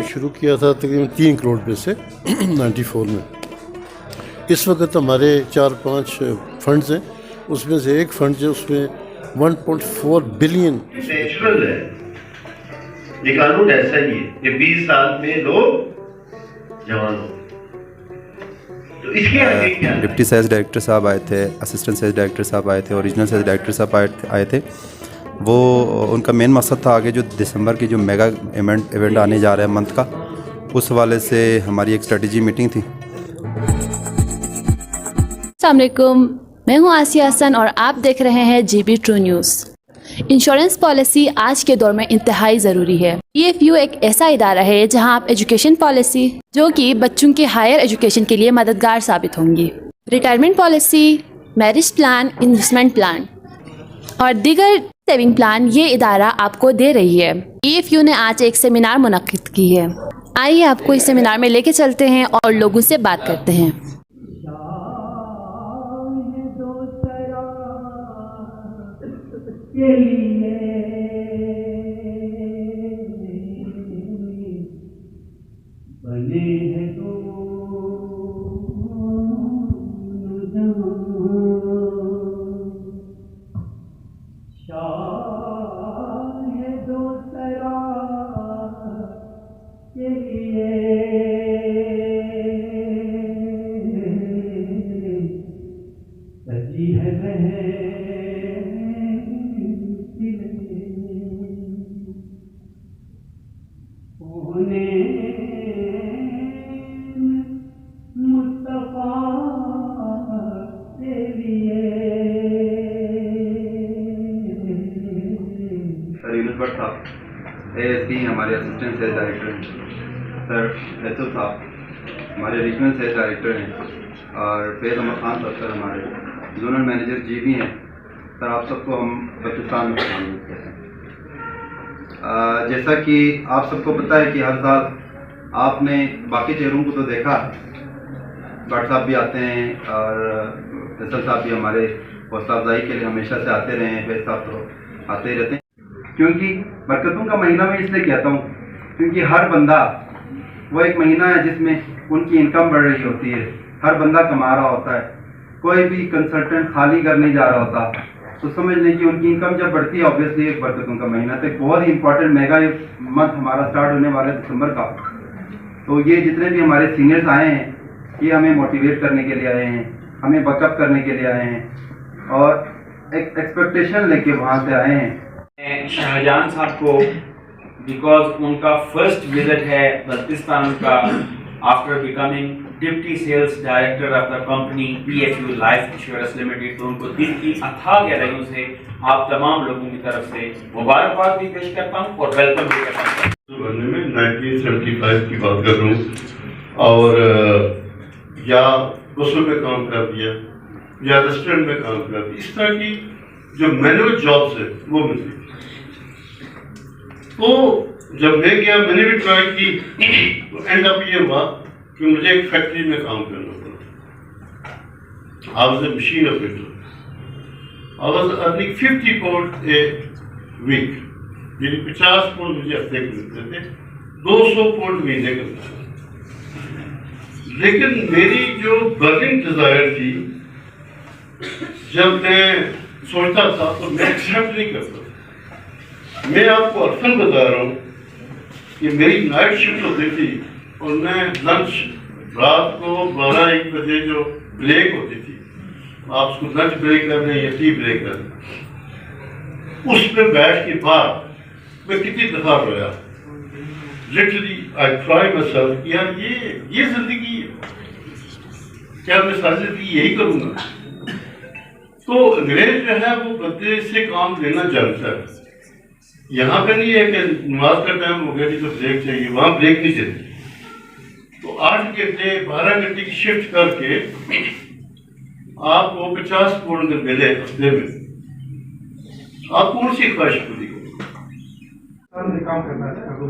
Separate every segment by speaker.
Speaker 1: شروع کیا تھا تقریباً 3 کروڑ روپے سے 94 میں. اس وقت ہمارے 4-5 فنڈز ہیں، اس میں سے ایک فنڈ جو اس میں 1.4 بلین.
Speaker 2: نیچرل ہے یہ قانون، ایسا ہی ہے کہ 20 سال میں لوگ جوان ہو. تو اس کے آگے کیا؟
Speaker 3: ڈپٹی سیلز ڈائریکٹر صاحب آئے تھے، اسسٹنٹ سیلز ڈائریکٹر صاحب آئے تھے، اوریجنل سیلز ڈائریکٹر صاحب آئے تھے. وہ ان کا مین مقصد تھا آگے جو دسمبر کی جو میگا ایونٹ آنے جا رہا ہے منتھ کا، اس حوالے سے ہماری ایک اسٹریٹجی میٹنگ تھی.
Speaker 4: السلام علیکم، میں ہوں آسیہ حسن اور آپ دیکھ رہے ہیں GB true news. Insurance policy آج کے دور میں انتہائی ضروری ہے. PFU ایک ایسا ادارہ ہے جہاں آپ ایجوکیشن پالیسی جو کہ بچوں کے ہائر ایجوکیشن کے لیے مددگار ثابت ہوں گی، retirement policy, marriage plan, investment plan اور دیگر سیونگ پلان یہ ادارہ آپ کو دے رہی ہے. PFU نے آج ایک سیمینار منعقد کی ہے. آئیے آپ کو اس سیمینار میں لے کے چلتے ہیں اور لوگوں سے بات کرتے ہیں.
Speaker 3: ہمارے اسسٹنٹ سیلز ڈائریکٹر ہیں سر، فیصل صاحب ہمارے ریجنل سیلز ڈائریکٹر ہیں، اور فیض احمد خان صاحب سر ہمارے زونل مینیجر GB ہیں. سر آپ سب کو ہم بلوچستان میں شامل کہتے ہیں. جیسا کہ آپ سب کو پتہ ہے کہ ہر سال آپ نے باقی چہروں کو تو دیکھا، بٹ صاحب بھی آتے ہیں اور فیصل صاحب بھی ہمارے حوصلہ افزائی کے لیے ہمیشہ سے آتے رہے ہیں. فیض صاحب تو آتے ہی رہتے ہیں. کیونکہ برکتوں کا مہینہ میں اس لیے کہتا ہوں کیونکہ ہر بندہ وہ ایک مہینہ ہے جس میں ان کی انکم بڑھ رہی ہوتی ہے، ہر بندہ کما رہا ہوتا ہے، کوئی بھی کنسلٹنٹ خالی گھر نہیں جا رہا ہوتا. تو سمجھ لیں کہ ان کی انکم جب بڑھتی ہے آبویسلی ایک برکتوں کا مہینہ تو ایک بہت ہی امپورٹنٹ میگا منتھ ہمارا سٹارٹ ہونے والا ہے دسمبر کا. تو یہ جتنے بھی ہمارے سینئرز آئے ہیں یہ ہمیں موٹیویٹ کرنے کے لیے آئے ہیں، ہمیں بیک اپ کرنے کے لیے آئے ہیں اور ایک ایکسپیکٹیشن لے کے وہاں سے آئے ہیں.
Speaker 5: شاہجہان صاحب کو بیکاز ان کا فرسٹ وزٹ ہے بلتستان کا after becoming deputy sales director of the company PFU life insurance limited. تو ان کو دل کی اتھاہ گہرائیوں سے آپ تمام لوگوں کی طرف سے مبارکباد بھی پیش کرتا ہوں اور ویلکم بھی کرتا ہوں.
Speaker 2: میں 1975 کی بات کر رہا ہوں اور یا بسوں میں کام کر دیا یا ریسٹورینٹ میں کام کر دیا، اس طرح کی جو مینوئل جابس ہے وہ ملتی. تو جب میں گیا میں نے بھی ٹرائی کی تو اینڈ اپ یہ ہوا کہ مجھے ایک فیکٹری میں کام کرنا پڑا. I was a machine operator. I was earning 50 pounds a week. یعنی 50 پاؤنڈ مجھے ہفتے کے ملتے تھے، 200 پاؤنڈ مہینے کا ملتا تھا. لیکن میری جو برننگ ڈیزائر تھی جب میں سوچتا تھا تو میں ایکسیپٹ نہیں کرتا. میں آپ کو اکثر بتا رہا ہوں کہ میری نائٹ شفٹ ہوتی تھی اور میں لنچ رات کو 12-1 بجے جو بریک ہوتی تھی، آپ اس کو لنچ بریک کر دیں یا ٹی بریک کر دیں، اس میں بیٹھ کے بعد میں کتنی دفعہ رویا. Literally I try my self کہ یار یہ زندگی ہے، کیا میں ساری زندگی یہی کروں گا؟ تو انگریز جو ہے وہ بندے سے کام لینا جانتا ہے. یہاں پہ نہیں ہے کہ نماز کا ٹائم ہو گیا تو بریک چاہیے، وہاں بریک نہیں چاہیے. تو 8 گھنٹے 12 گھنٹے کی شفٹ کر کے آپ کو 50 پاؤنڈ ملے ہفتے میں، آپ کون سی خواہش پوری کریں؟
Speaker 6: کام کرنا چاہتا ہوں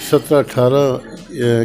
Speaker 1: 17-18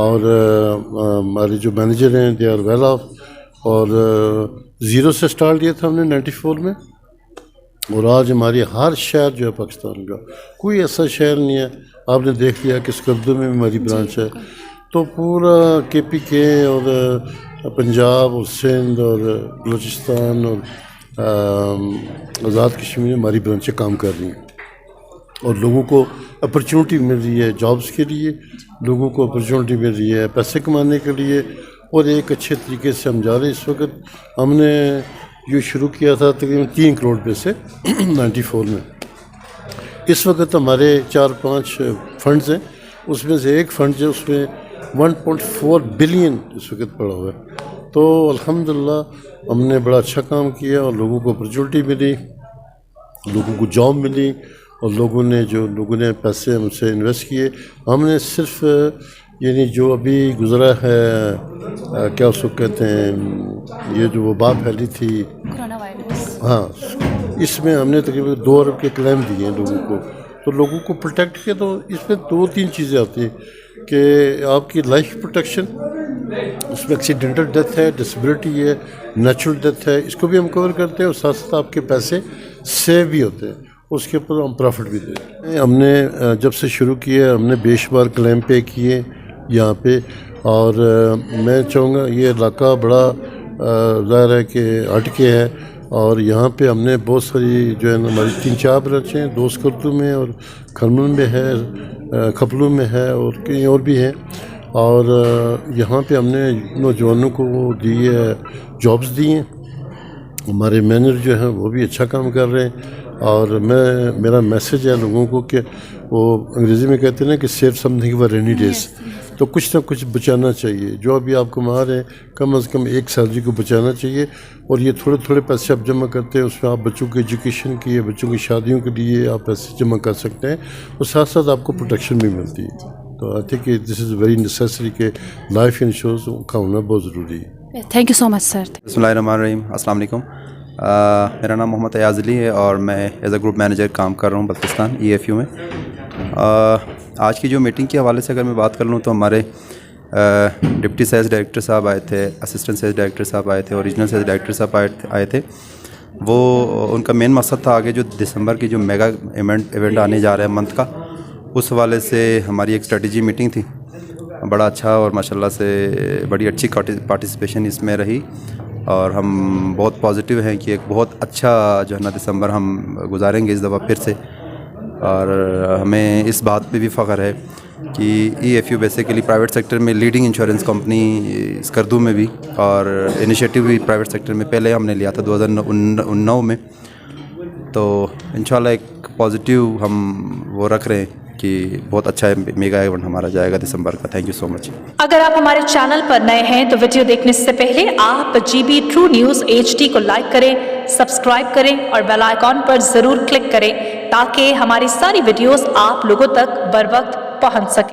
Speaker 1: اور ہمارے جو مینیجر ہیں دے آر ویل آف. اور زیرو سے اسٹارٹ کیا تھا ہم نے 94 میں, اور آج ہماری ہر شہر جو ہے پاکستان کا, کوئی ایسا شہر نہیں ہے. آپ نے دیکھ لیا کہ اسکردو میں بھی ہماری برانچ ہے. تو پورا KPK اور پنجاب اور سندھ اور بلوچستان اور آزاد کشمیر میں ہماری برانچیں کام کر رہی ہیں, اور لوگوں کو اپرچونٹی مل رہی ہے جابس کے لیے, لوگوں کو اپرچونٹی مل رہی ہے پیسے کمانے کے لیے, اور ایک اچھے طریقے سے ہم جا رہے ہیں. اس وقت ہم نے جو شروع کیا تھا تقریباً 3 کروڑ روپے سے 94 میں. اس وقت ہمارے 4-5 فنڈز ہیں, اس میں سے ایک فنڈ جو اس میں 1.4 بلین اس وقت پڑا ہوا ہے. تو الحمدللہ ہم نے بڑا اچھا کام کیا, اور لوگوں کو اپرچونٹی ملی, لوگوں کو جاب ملی, اور لوگوں نے پیسے ہم سے انویسٹ کیے. ہم نے صرف یعنی جو ابھی گزرا ہے کیا اس کو کہتے ہیں, یہ جو وبا پھیلی تھی
Speaker 4: کورونا وائرس,
Speaker 1: ہاں, اس میں ہم نے تقریباً 2 ارب کے کلیم دیے ہیں لوگوں کو. تو لوگوں کو پروٹیکٹ کیا. تو اس میں 2-3 چیزیں آتی ہیں کہ آپ کی لائف پروٹیکشن, اس میں ایکسیڈنٹل ڈیتھ ہے, ڈسیبلٹی ہے, نیچرل ڈیتھ ہے, اس کو بھی ہم کور کرتے ہیں, اور ساتھ ساتھ آپ کے پیسے سیو بھی ہوتے ہیں, اس کے اوپر ہم پروفٹ بھی دیتے ہیں. ہم نے جب سے شروع کیا ہم نے بے شمار کلیم پے کیے یہاں پہ. اور میں چاہوں گا یہ علاقہ بڑا ظاہر ہے کہ ہٹ کے ہے, اور یہاں پہ ہم نے بہت ساری جو ہے نا ہماری 3-4 برانچیں ہیں, 2 اسکردو میں اور کھرمن میں ہے, کھپلو میں ہے, اور کہیں اور بھی ہیں. اور یہاں پہ ہم نے نوجوانوں کو دی ہے جابس دی ہیں. ہمارے مینیجر جو ہیں وہ بھی اچھا کام کر رہے ہیں. اور میرا میسیج ہے لوگوں کو کہ وہ انگریزی میں کہتے ہیں نا کہ save something for rainy days. تو کچھ نہ کچھ بچانا چاہیے. جو ابھی آپ کما رہے ہیں کم از کم ایک سیلری کو بچانا چاہیے, اور یہ تھوڑے تھوڑے پیسے آپ جمع کرتے ہیں, اس میں آپ بچوں کے ایجوکیشن کے, بچوں کی شادیوں کے لیے آپ پیسے جمع کر سکتے ہیں, اور ساتھ ساتھ آپ کو پروٹیکشن بھی ملتی ہے. تو I think this is very necessary کہ لائف انشورنس کا ہونا بہت ضروری ہے.
Speaker 4: تھینک یو سو مچ سر.
Speaker 3: بسم اللہ الرحمن الرحیم. السلام علیکم. میرا نام محمد ایاز علی ہے, اور میں ایز اے گروپ مینیجر کام کر رہا ہوں بلتستان EFU میں. آج کی جو میٹنگ کے حوالے سے اگر میں بات کر لوں تو ہمارے ڈپٹی سیلز ڈائریکٹر صاحب آئے تھے, اسسٹنٹ سیلز ڈائریکٹر صاحب آئے تھے, اور ریجنل سیلز ڈائریکٹر صاحب آئے تھے. وہ ان کا مین مقصد تھا آگے جو دسمبر کی جو میگا ایونٹ آنے جا رہا ہے منتھ کا, اس حوالے سے ہماری ایک اسٹریٹجی میٹنگ تھی. بڑا اچھا اور ماشاءاللہ سے بڑی اچھی پارٹیسپیشن اس میں رہی, اور ہم بہت پازیٹیو ہیں کہ ایک بہت اچھا جو ہے نا دسمبر ہم گزاریں گے اس دفعہ پھر سے. اور ہمیں اس بات پہ بھی فخر ہے کہ EFU بیسیکلی پرائیویٹ سیکٹر میں لیڈنگ انشورنس کمپنی اسکردو میں بھی, اور انیشیٹو بھی پرائیویٹ سیکٹر میں پہلے ہم نے لیا تھا 2009 میں. تو انشاءاللہ ایک پازیٹیو ہم وہ رکھ رہے ہیں کہ بہت اچھا میگا ایونٹ ہمارا جائے گا دسمبر کا. تھینک یو سو مچ.
Speaker 7: اگر آپ ہمارے چینل پر نئے ہیں تو ویڈیو دیکھنے سے پہلے آپ GB True News HD کو لائک کریں, سبسکرائب کریں, اور بیل آئیکن پر ضرور کلک کریں تاکہ ہماری ساری ویڈیوز آپ لوگوں تک بر وقت پہنچ سکیں.